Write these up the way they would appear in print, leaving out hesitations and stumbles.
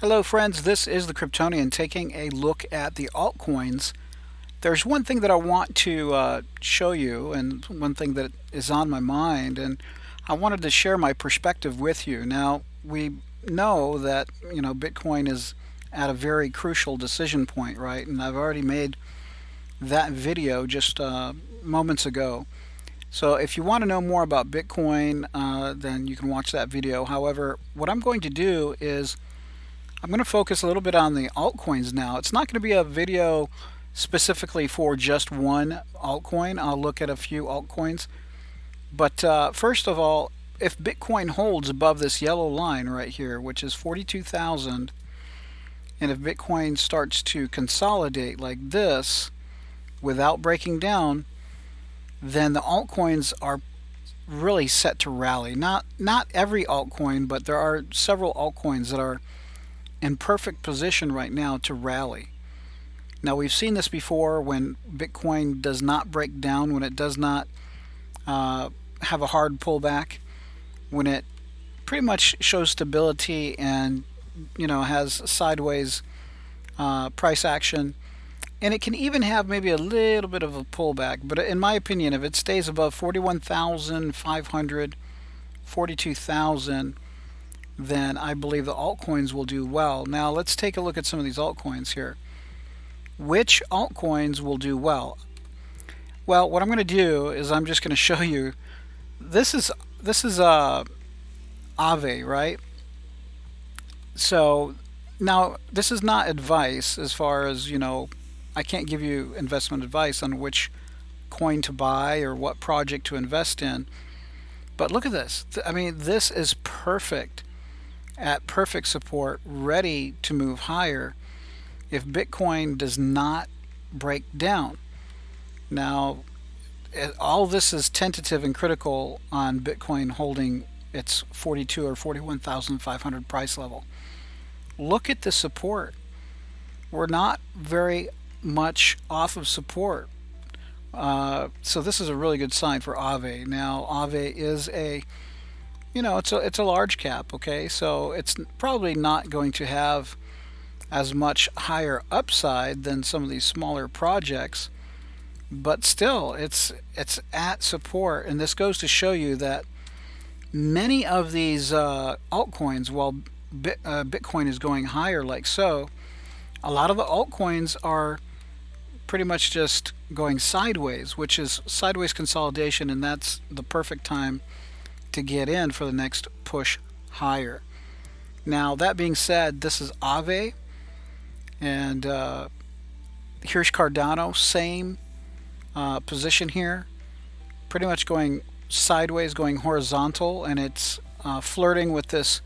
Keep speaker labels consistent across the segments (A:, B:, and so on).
A: Hello friends, this is the Cryptonian taking a look at the altcoins. There's one thing that I want to show you, and one thing that is on my mind, and I wanted to share my perspective with you. Now, we know that Bitcoin is at a very crucial decision point, right? And I've already made that video just moments ago. So if you want to know more about Bitcoin, then you can watch that video. However, what I'm going to do is I'm going to focus a little bit on the altcoins now. It's not going to be a video specifically for just one altcoin. I'll look at a few altcoins. But first of all, if Bitcoin holds above this yellow line right here, which is 42,000, and if Bitcoin starts to consolidate like this without breaking down, then the altcoins are really set to rally. Not every altcoin, but there are several altcoins that are in perfect position right now to rally. Now, we've seen this before when Bitcoin does not break down, when it does not have a hard pullback, when it pretty much shows stability and has sideways price action, and it can even have maybe a little bit of a pullback. But in my opinion, if it stays above 41,500, 42,000, then I believe the altcoins will do well. Now let's take a look at some of these altcoins here. Which altcoins will do well? Well, what I'm going to do is I'm just going to show you. This is Aave, right? So now this is not advice as far as I can't give you investment advice on which coin to buy or what project to invest in. But look at this. I mean, this is perfect. At perfect support, ready to move higher if Bitcoin does not break down. Now, all this is tentative and critical on Bitcoin holding its 42 or 41,500 price level. Look at the support. We're not very much off of support. So this is a really good sign for Aave. Now, Aave is it's a large cap, okay? So it's probably not going to have as much higher upside than some of these smaller projects, but still it's at support. And this goes to show you that many of these altcoins, while Bitcoin is going higher like so, a lot of the altcoins are pretty much just going sideways, which is sideways consolidation, and that's the perfect time to get in for the next push higher. Now, that being said, this is Aave, and here's Cardano, same position here, pretty much going sideways, going horizontal, and it's flirting with this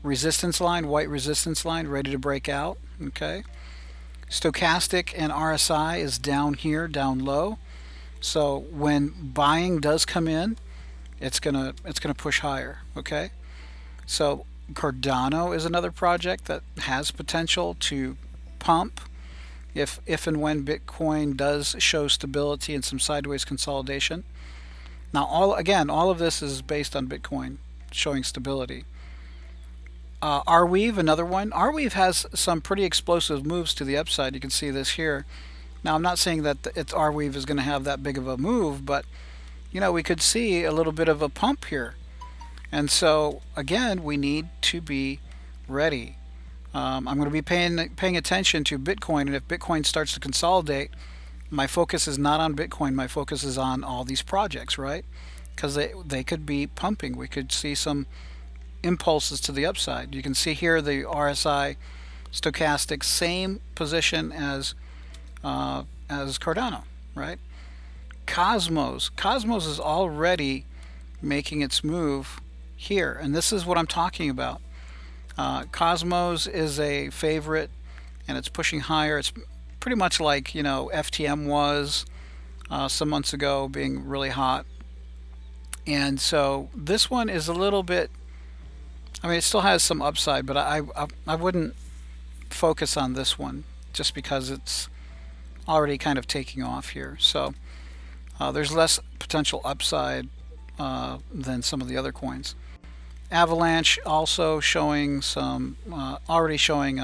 A: resistance line, white resistance line, ready to break out. Okay, Stochastic and RSI is down here, down low, so when buying does come in, it's gonna push higher. Okay, so Cardano is another project that has potential to pump if and when Bitcoin does show stability and some sideways consolidation. Now, all of this is based on Bitcoin showing stability. Arweave, another one. Arweave has some pretty explosive moves to the upside. You can see this here. Now, I'm not saying that Arweave is going to have that big of a move, but we could see a little bit of a pump here. And so, again, we need to be ready. I'm going to be paying attention to Bitcoin, and if Bitcoin starts to consolidate, my focus is not on Bitcoin. My focus is on all these projects, right? Because they could be pumping. We could see some impulses to the upside. You can see here the RSI, stochastic, same position as Cardano, right? Cosmos is already making its move here, and this is what I'm talking about. Cosmos is a favorite, and it's pushing higher. It's pretty much like FTM was some months ago, being really hot. And so this one is a little bit, it still has some upside, but I wouldn't focus on this one just because it's already kind of taking off here. So there's less potential upside than some of the other coins. Avalanche also showing some, already showing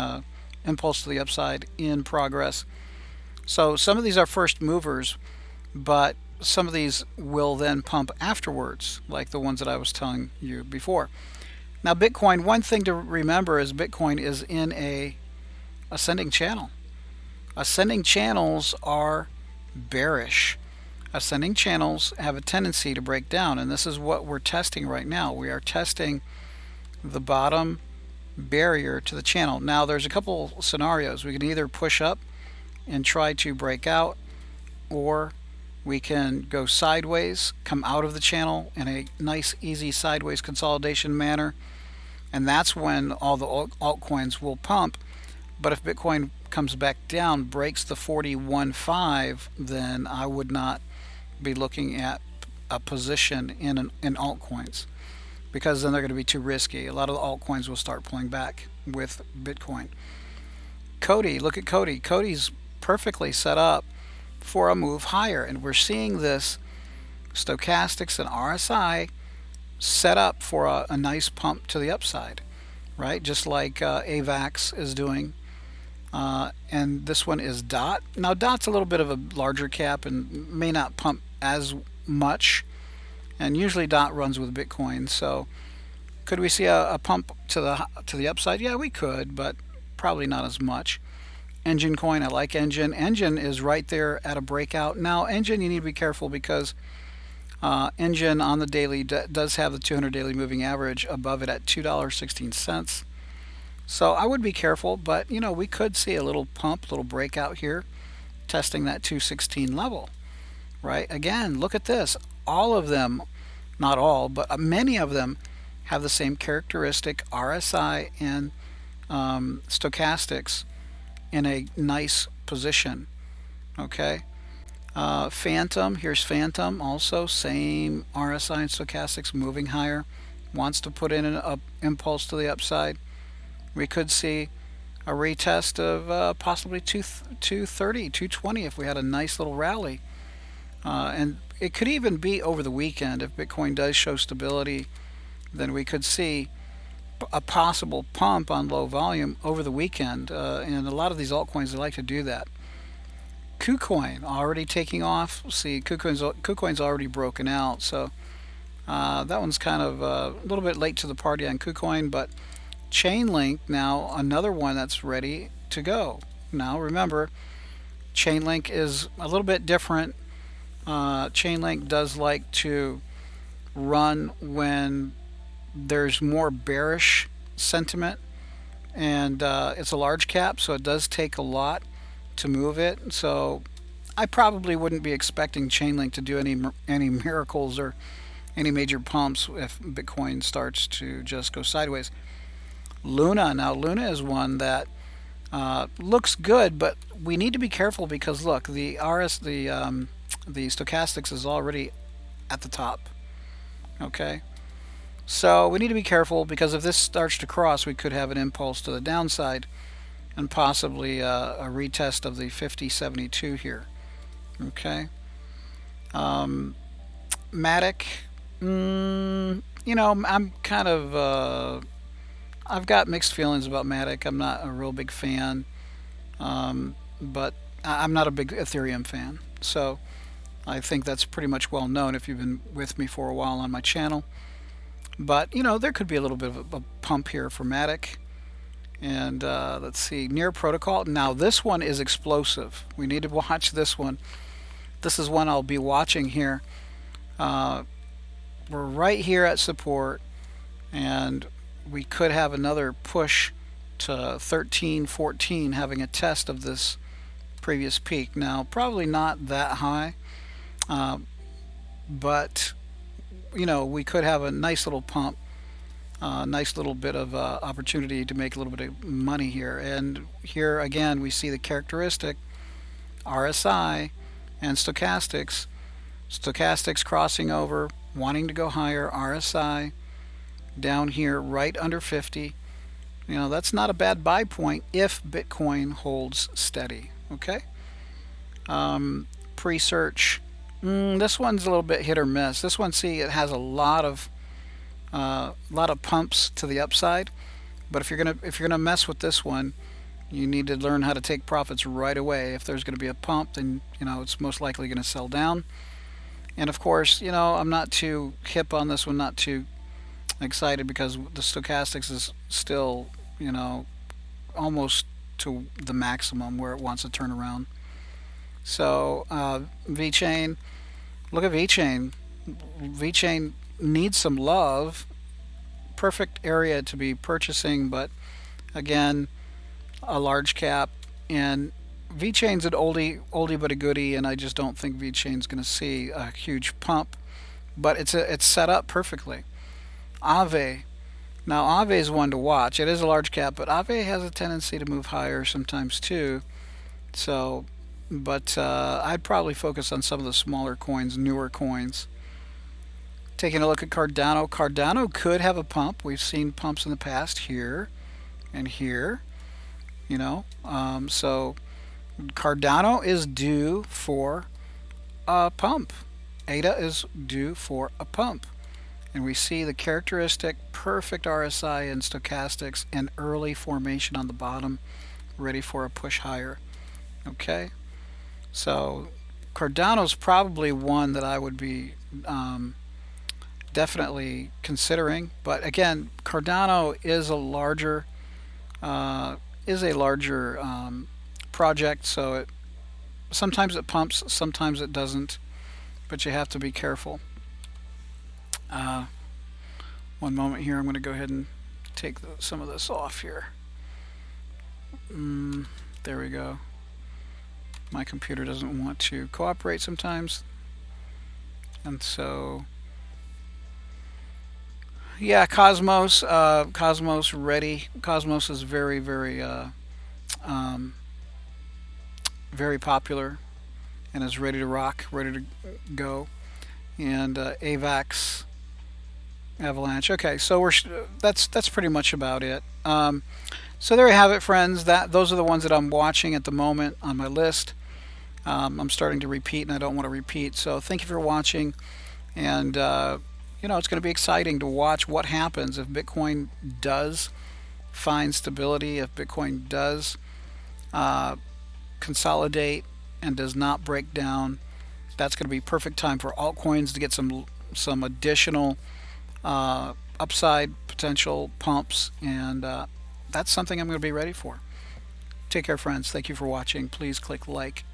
A: impulse to the upside in progress. So some of these are first movers, but some of these will then pump afterwards, like the ones that I was telling you before. Now, Bitcoin, one thing to remember is Bitcoin is in a ascending channel. Ascending channels are bearish. Ascending channels have a tendency to break down, and this is what we're testing right now. We are testing the bottom barrier to the channel. Now, there's a couple scenarios. We can either push up and try to break out, or we can go sideways, come out of the channel in a nice, easy sideways consolidation manner, and that's when all the altcoins will pump. But if Bitcoin comes back down, breaks the 41.5, then I would not be looking at a position in altcoins, because then they're going to be too risky. A lot of the altcoins will start pulling back with Bitcoin. Cody, look at Cody. Cody's perfectly set up for a move higher, and we're seeing this stochastics and RSI set up for a nice pump to the upside, right? Just like AVAX is doing. And this one is DOT. Now, DOT's a little bit of a larger cap and may not pump as much. And usually DOT runs with Bitcoin. So could we see a pump to the upside? Yeah, we could, but probably not as much. Engine coin, I like Engine. Engine is right there at a breakout. Now, Engine, you need to be careful because Engine on the daily does have the 200 daily moving average above it at $2.16. So I would be careful, but you know, we could see a little pump, little breakout here, testing that 216 level, right? Again, look at this. All of them, not all, but many of them have the same characteristic, RSI and stochastics in a nice position. Okay. Phantom, here's Phantom, also same RSI and stochastics, moving higher, wants to put in an impulse to the upside. We could see a retest of possibly 230, 220 if we had a nice little rally. And it could even be over the weekend. If Bitcoin does show stability, then we could see a possible pump on low volume over the weekend. And a lot of these altcoins, they like to do that. KuCoin already taking off. See, KuCoin's already broken out. So that one's kind of a little bit late to the party on KuCoin, but Chainlink, now another one that's ready to go. Now remember, Chainlink is a little bit different. Chainlink does like to run when there's more bearish sentiment, and it's a large cap, so it does take a lot to move it. So I probably wouldn't be expecting Chainlink to do any miracles or any major pumps if Bitcoin starts to just go sideways. Luna, now Luna is one that looks good, but we need to be careful because look, the stochastics is already at the top. Okay, so we need to be careful because if this starts to cross, we could have an impulse to the downside and possibly a retest of the 50.72 here. Okay, Matic, you know, I'm kind of I've got mixed feelings about Matic. I'm not a real big fan, but I'm not a big Ethereum fan. So I think that's pretty much well known if you've been with me for a while on my channel. But, you know, there could be a little bit of a pump here for Matic. And let's see, Near Protocol. Now this one is explosive. We need to watch this one. This is one I'll be watching here. We're right here at support, and we could have another push to 13, 14, having a test of this previous peak. Now, probably not that high, but you know, we could have a nice little pump, nice little bit of opportunity to make a little bit of money here. And here again, we see the characteristic RSI and stochastics. Stochastics crossing over, wanting to go higher. RSI down here right under 50. You know, that's not a bad buy point if Bitcoin holds steady. Okay. Pre-search, this one's a little bit hit or miss. This one, see, it has a lot of A lot of pumps to the upside. But if you're gonna mess with this one, you need to learn how to take profits right away. If there's going to be a pump, then it's most likely going to sell down. And of course, I'm not too hip on this one, not too excited because the stochastics is still, almost to the maximum where it wants to turn around. So VeChain, look at VeChain. VeChain needs some love. Perfect area to be purchasing, but again, a large cap, and VeChain's an oldie but a goodie, and I just don't think VeChain's going to see a huge pump, but it's set up perfectly. Aave, now Aave is one to watch. It is a large cap, but Aave has a tendency to move higher sometimes too. So, but I'd probably focus on some of the smaller coins, newer coins. Taking a look at Cardano, Cardano could have a pump. We've seen pumps in the past here and here. So Cardano is due for a pump. ADA is due for a pump. And we see the characteristic perfect RSI and stochastics and early formation on the bottom, ready for a push higher. Okay, so Cardano's probably one that I would be definitely considering. But again, Cardano is a larger uh, project, so sometimes it pumps, sometimes it doesn't, but you have to be careful. Uh, One moment here, I'm going to go ahead and take some of this off here. There we go. My computer doesn't want to cooperate sometimes, and so yeah, Cosmos ready. Cosmos is very, very, um, very popular and is ready to rock, ready to go. And AVAX, Avalanche. Okay, so that's pretty much about it. So there you have it, friends. Those are the ones that I'm watching at the moment on my list. I'm starting to repeat, and I don't want to repeat. So thank you for watching, and it's going to be exciting to watch what happens if Bitcoin does find stability, if Bitcoin does consolidate and does not break down. That's going to be perfect time for altcoins to get some additional upside potential pumps, and that's something I'm going to be ready for. Take care, friends. Thank you for watching. Please click like